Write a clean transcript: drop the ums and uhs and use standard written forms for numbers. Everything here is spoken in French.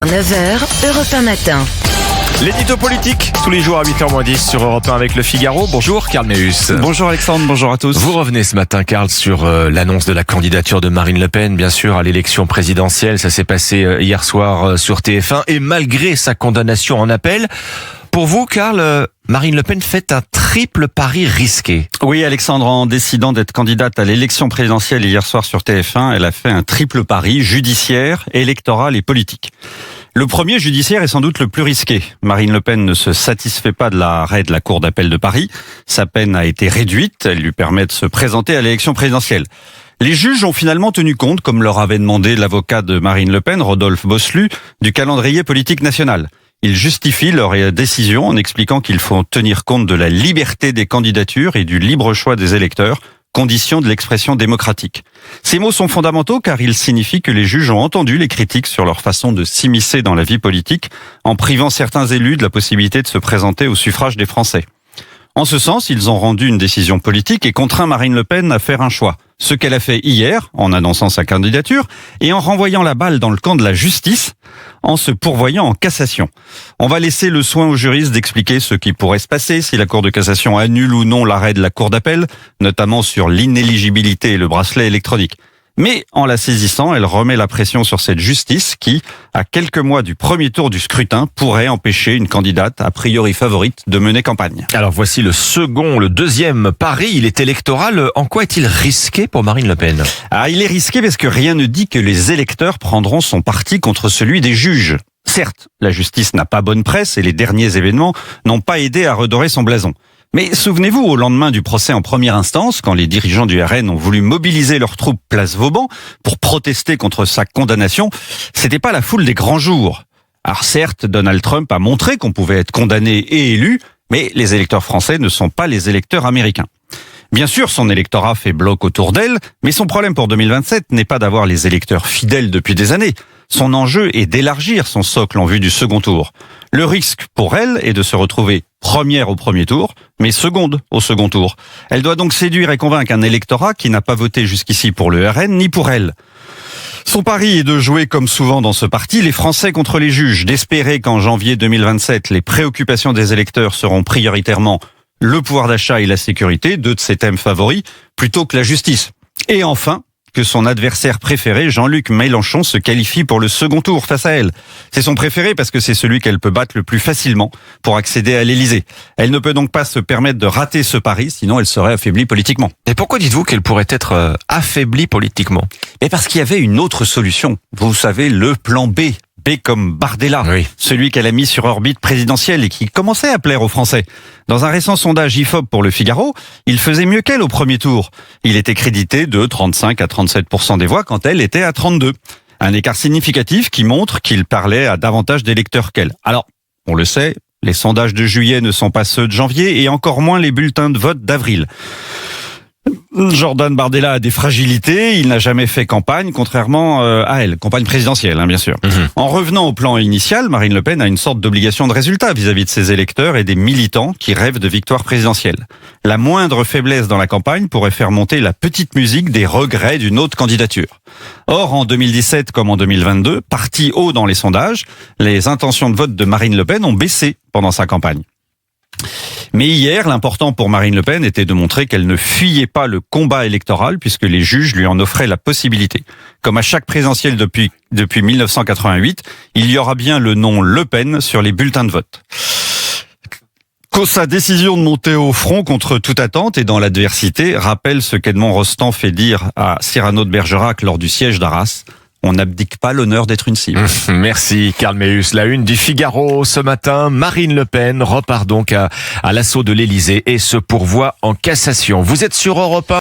9h, Europe 1 matin. L'édito politique, tous les jours à 8h-10 sur Europe 1 avec Le Figaro. Bonjour Karl Meus. Bonjour Alexandre, bonjour à tous. Vous revenez ce matin Karl sur l'annonce de la candidature de Marine Le Pen, bien sûr, à l'élection présidentielle. Ça s'est passé hier soir sur TF1 et malgré sa condamnation en appel. Pour vous Karl, Marine Le Pen fait un triple pari risqué. Oui Alexandre, en décidant d'être candidate à l'élection présidentielle hier soir sur TF1, elle a fait un triple pari judiciaire, électoral et politique. Le premier, judiciaire, est sans doute le plus risqué. Marine Le Pen ne se satisfait pas de l'arrêt de la Cour d'appel de Paris. Sa peine a été réduite, elle lui permet de se présenter à l'élection présidentielle. Les juges ont finalement tenu compte, comme leur avait demandé l'avocat de Marine Le Pen, Rodolphe Bosselut, du calendrier politique national. Ils justifient leur décision en expliquant qu'il faut tenir compte de la liberté des candidatures et du libre choix des électeurs, condition de l'expression démocratique. Ces mots sont fondamentaux car ils signifient que les juges ont entendu les critiques sur leur façon de s'immiscer dans la vie politique en privant certains élus de la possibilité de se présenter au suffrage des Français. En ce sens, ils ont rendu une décision politique et contraint Marine Le Pen à faire un choix. Ce qu'elle a fait hier, en annonçant sa candidature, et en renvoyant la balle dans le camp de la justice, en se pourvoyant en cassation. On va laisser le soin aux juristes d'expliquer ce qui pourrait se passer si la Cour de cassation annule ou non l'arrêt de la Cour d'appel, notamment sur l'inéligibilité et le bracelet électronique. Mais en la saisissant, elle remet la pression sur cette justice qui, à quelques mois du premier tour du scrutin, pourrait empêcher une candidate a priori favorite de mener campagne. Alors voici le deuxième pari, il est électoral. En quoi est-il risqué pour Marine Le Pen ? Il est risqué parce que rien ne dit que les électeurs prendront son parti contre celui des juges. Certes, la justice n'a pas bonne presse et les derniers événements n'ont pas aidé à redorer son blason. Mais souvenez-vous, au lendemain du procès en première instance, quand les dirigeants du RN ont voulu mobiliser leurs troupes place Vauban pour protester contre sa condamnation, c'était pas la foule des grands jours. Alors certes, Donald Trump a montré qu'on pouvait être condamné et élu, mais les électeurs français ne sont pas les électeurs américains. Bien sûr, son électorat fait bloc autour d'elle, mais son problème pour 2027 n'est pas d'avoir les électeurs fidèles depuis des années. Son enjeu est d'élargir son socle en vue du second tour. Le risque pour elle est de se retrouver première au premier tour, mais seconde au second tour. Elle doit donc séduire et convaincre un électorat qui n'a pas voté jusqu'ici pour le RN ni pour elle. Son pari est de jouer, comme souvent dans ce parti, les Français contre les juges, d'espérer qu'en janvier 2027, les préoccupations des électeurs seront prioritairement le pouvoir d'achat et la sécurité, deux de ses thèmes favoris, plutôt que la justice. Et enfin, que son adversaire préféré, Jean-Luc Mélenchon, se qualifie pour le second tour face à elle. C'est son préféré parce que c'est celui qu'elle peut battre le plus facilement pour accéder à l'Élysée. Elle ne peut donc pas se permettre de rater ce pari, sinon elle serait affaiblie politiquement. Et pourquoi dites-vous qu'elle pourrait être affaiblie politiquement ? Mais parce qu'il y avait une autre solution. Vous savez, le plan B. B comme Bardella, oui. Celui qu'elle a mis sur orbite présidentielle et qui commençait à plaire aux Français. Dans un récent sondage IFOP pour Le Figaro, il faisait mieux qu'elle au premier tour. Il était crédité de 35 à 37% des voix quand elle était à 32. Un écart significatif qui montre qu'il parlait à davantage d'électeurs qu'elle. Alors, on le sait, les sondages de juillet ne sont pas ceux de janvier et encore moins les bulletins de vote d'avril. Jordan Bardella a des fragilités, il n'a jamais fait campagne, contrairement à elle, campagne présidentielle, bien sûr. En revenant au plan initial, Marine Le Pen a une sorte d'obligation de résultat vis-à-vis de ses électeurs et des militants qui rêvent de victoire présidentielle. La moindre faiblesse dans la campagne pourrait faire monter la petite musique des regrets d'une autre candidature. Or, en 2017 comme en 2022, parti haut dans les sondages, les intentions de vote de Marine Le Pen ont baissé pendant sa campagne. Mais hier, l'important pour Marine Le Pen était de montrer qu'elle ne fuyait pas le combat électoral puisque les juges lui en offraient la possibilité. Comme à chaque présidentielle depuis 1988, il y aura bien le nom Le Pen sur les bulletins de vote. Sa décision de monter au front contre toute attente et dans l'adversité rappelle ce qu'Edmond Rostand fait dire à Cyrano de Bergerac lors du siège d'Arras. On n'abdique pas l'honneur d'être une cible. Merci Karl Meus. La une du Figaro ce matin, Marine Le Pen repart donc à l'assaut de l'Élysée et se pourvoit en cassation. Vous êtes sur Europe 1.